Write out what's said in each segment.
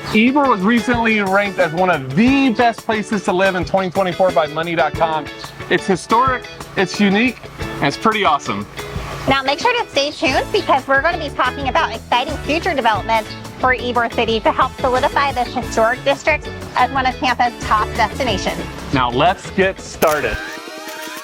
Ybor was recently ranked as one of the best places to live in 2024 by money.com. It's historic, it's unique, and it's pretty awesome. Now make sure to stay tuned because we're going to be talking about exciting future developments for Ybor City to help solidify this historic district as one of Tampa's top destinations. Now let's get started.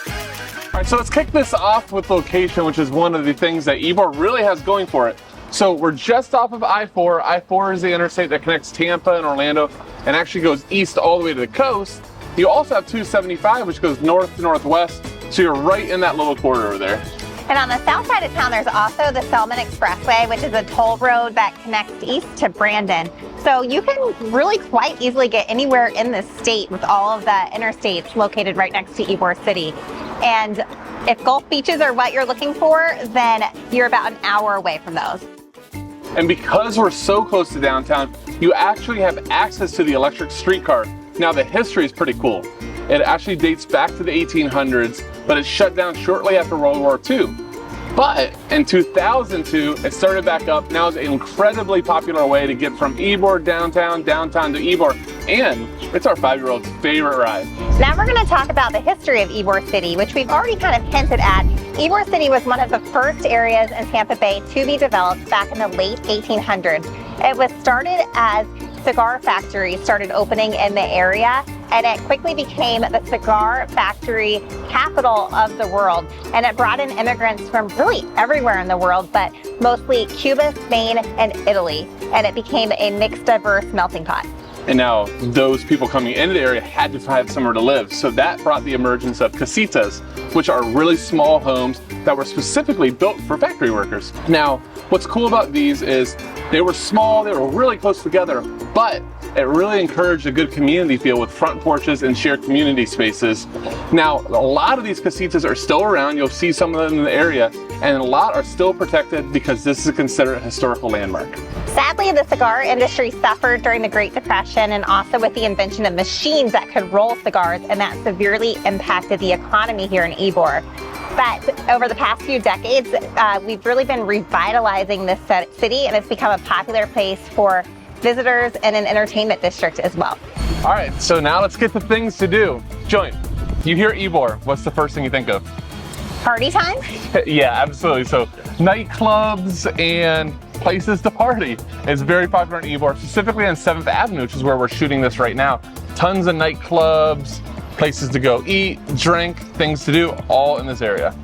All right, so let's kick this off with location, which is one of the things that Ybor really has going for it. So we're just off of I-4. I-4 is the interstate that connects Tampa and Orlando and actually goes east all the way to the coast. You also have 275, which goes north to northwest, so you're right in that little corridor there. And on the south side of town, there's also the Selman Expressway, which is a toll road that connects east to Brandon. So you can really quite easily get anywhere in the state with all of the interstates located right next to Ybor City. And if Gulf beaches are what you're looking for, then you're about an hour away from those. And because we're so close to downtown, you actually have access to the electric streetcar. Now the history is pretty cool. It actually dates back to the 1800s, but it shut down shortly after World War II. But in 2002, it started back up. Now it's an incredibly popular way to get from Ybor downtown to Ybor, and it's our 5-year-old's favorite ride. Now we're going to talk about the history of Ybor City, which we've already kind of hinted at. Ybor City was one of the first areas in Tampa Bay to be developed back in the late 1800s. It was started as cigar factories started opening in the area, and it quickly became the cigar factory capital of the world. And it brought in immigrants from really everywhere in the world, but mostly Cuba, Spain, and Italy. And it became a mixed, diverse melting pot. And now those people coming into the area had to have somewhere to live. So that brought the emergence of casitas, which are really small homes that were specifically built for factory workers. Now, what's cool about these is they were small, they were really close together, but it really encouraged a good community feel with front porches and shared community spaces. Now, a lot of these casitas are still around. You'll see some of them in the area, and a lot are still protected because this is considered a historical landmark. Sadly, the cigar industry suffered during the Great Depression and also with the invention of machines that could roll cigars, and that severely impacted the economy here in Ybor. But over the past few decades, we've really been revitalizing this city, and it's become a popular place for visitors and an entertainment district as well. All right, so now let's get to things to do. Jillian, you hear Ybor, what's the first thing you think of? Party time? Yeah, absolutely. So nightclubs and places to party is very popular in Ybor, specifically on 7th Avenue, which is where we're shooting this right now. Tons of nightclubs, places to go eat, drink, things to do, all in this area.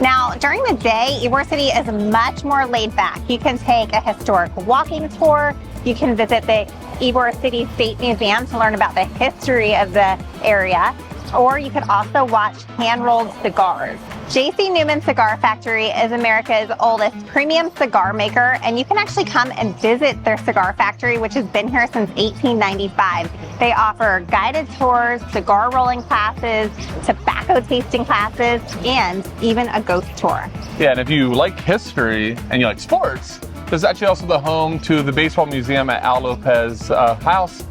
Now, during the day, Ybor City is much more laid back. You can take a historic walking tour. You can visit the Ybor City State Museum to learn about the history of the area. Or you could also watch hand-rolled cigars. J.C. Newman Cigar Factory is America's oldest premium cigar maker, and you can actually come and visit their cigar factory, which has been here since 1895. They offer guided tours, cigar rolling classes, tobacco tasting classes, and even a ghost tour. Yeah, and if you like history and you like sports, there's actually also the home to the baseball museum at Al Lopez House.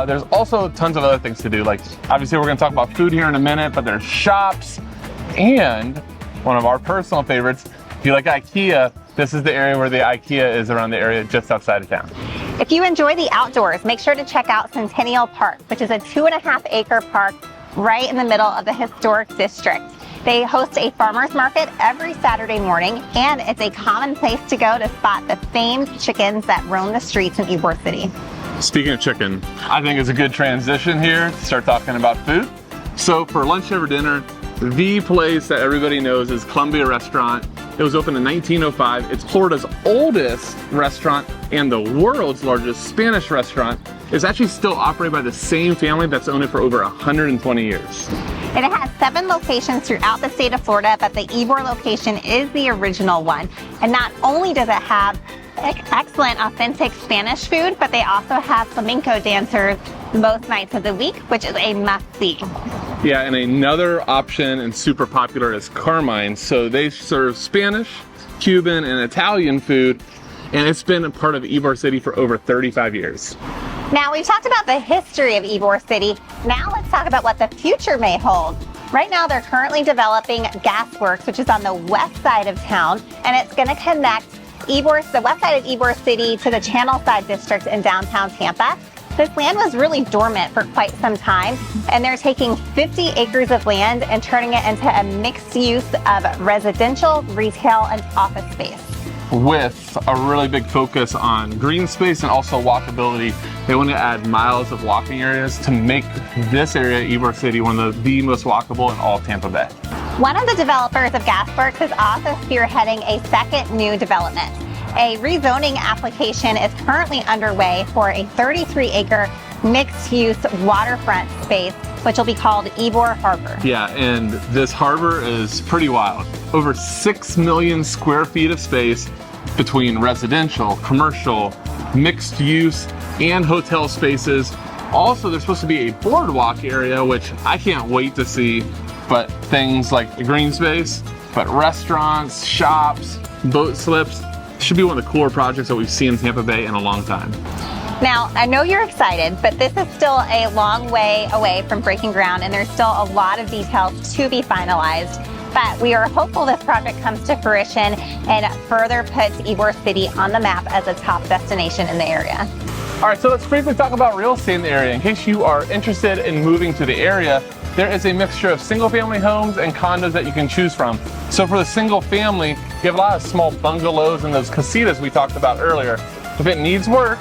There's also tons of other things to do. Like, obviously we're going to talk about food here in a minute, but there's shops, and one of our personal favorites, if you like IKEA, this is the area where the IKEA is, around the area just outside of town. If you enjoy the outdoors, make sure to check out Centennial Park, which is a 2.5-acre park right in the middle of the historic district. They host a farmer's market every Saturday morning, and it's a common place to go to spot the famed chickens that roam the streets in Ybor City. Speaking of chicken, I think it's a good transition here to start talking about food. So for lunch or dinner, the place that everybody knows is Columbia Restaurant. It was opened in 1905. It's Florida's oldest restaurant and the world's largest Spanish restaurant. It's actually still operated by the same family that's owned it for over 120 years. And it has 7 locations throughout the state of Florida, but the Ybor location is the original one. And not only does it have excellent, authentic Spanish food, but they also have flamenco dancers most nights of the week, which is a must-see. Yeah, and another option and super popular is Carmine. So they serve Spanish, Cuban, and Italian food, and it's been a part of Ybor City for over 35 years. Now, we've talked about the history of Ybor City. Now let's talk about what the future may hold. Right now, they're currently developing Gasworks, which is on the west side of town, and it's going to connect Ybor, the west side of Ybor City to the Channelside district in downtown Tampa. This land was really dormant for quite some time, and they're taking 50 acres of land and turning it into a mixed use of residential, retail, and office space. With a really big focus on green space and also walkability. They want to add miles of walking areas to make this area, Ybor City, one of the most walkable in all Tampa Bay. One of the developers of Gasworks is also spearheading a second new development. A rezoning application is currently underway for a 33-acre mixed-use waterfront space, which will be called Ybor Harbor. Yeah, and this harbor is pretty wild. Over 6 million square feet of space between residential, commercial, mixed use, and hotel spaces. Also, there's supposed to be a boardwalk area, which I can't wait to see, but things like the green space, but restaurants, shops, boat slips. Should be one of the cooler projects that we've seen in Tampa Bay in a long time. Now, I know you're excited, but this is still a long way away from breaking ground, and there's still a lot of details to be finalized. But we are hopeful this project comes to fruition and further puts Ybor City on the map as a top destination in the area. All right, so let's briefly talk about real estate in the area. In case you are interested in moving to the area, there is a mixture of single-family homes and condos that you can choose from. So for the single family, you have a lot of small bungalows and those casitas we talked about earlier. If it needs work,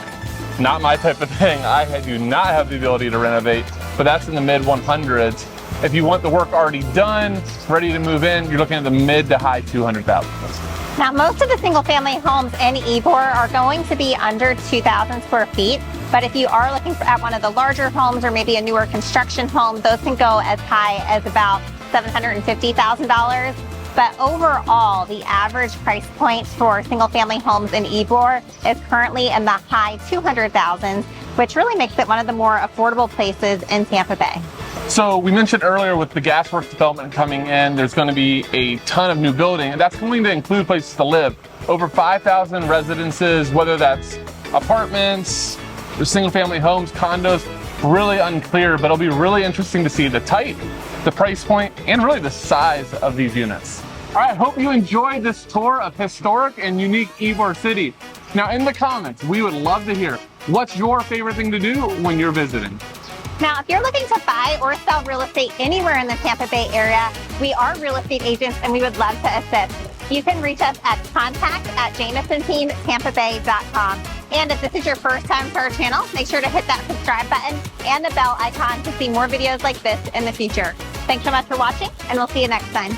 not my type of thing. I do not have the ability to renovate, but that's in the mid 100s. If you want the work already done, ready to move in, you're looking at the mid to high 200,000. Now, most of the single-family homes in Ybor are going to be under 2,000 square feet, but if you are looking at one of the larger homes or maybe a newer construction home, those can go as high as about $750,000. But overall, the average price point for single-family homes in Ybor is currently in the high 200,000s, which really makes it one of the more affordable places in Tampa Bay. So we mentioned earlier with the Gasworks development coming in, there's going to be a ton of new building, and that's going to include places to live. Over 5,000 residences, whether that's apartments, single-family homes, condos, really unclear, but it'll be really interesting to see the type, the price point, and really the size of these units. All right, hope you enjoyed this tour of historic and unique Ybor City. Now in the comments, we would love to hear, what's your favorite thing to do when you're visiting? Now, if you're looking to buy or sell real estate anywhere in the Tampa Bay area, we are real estate agents and we would love to assist. You can reach us at contact@jamisonteamtampabay.com. And if this is your first time to our channel, make sure to hit that subscribe button and the bell icon to see more videos like this in the future. Thanks so much for watching, and we'll see you next time.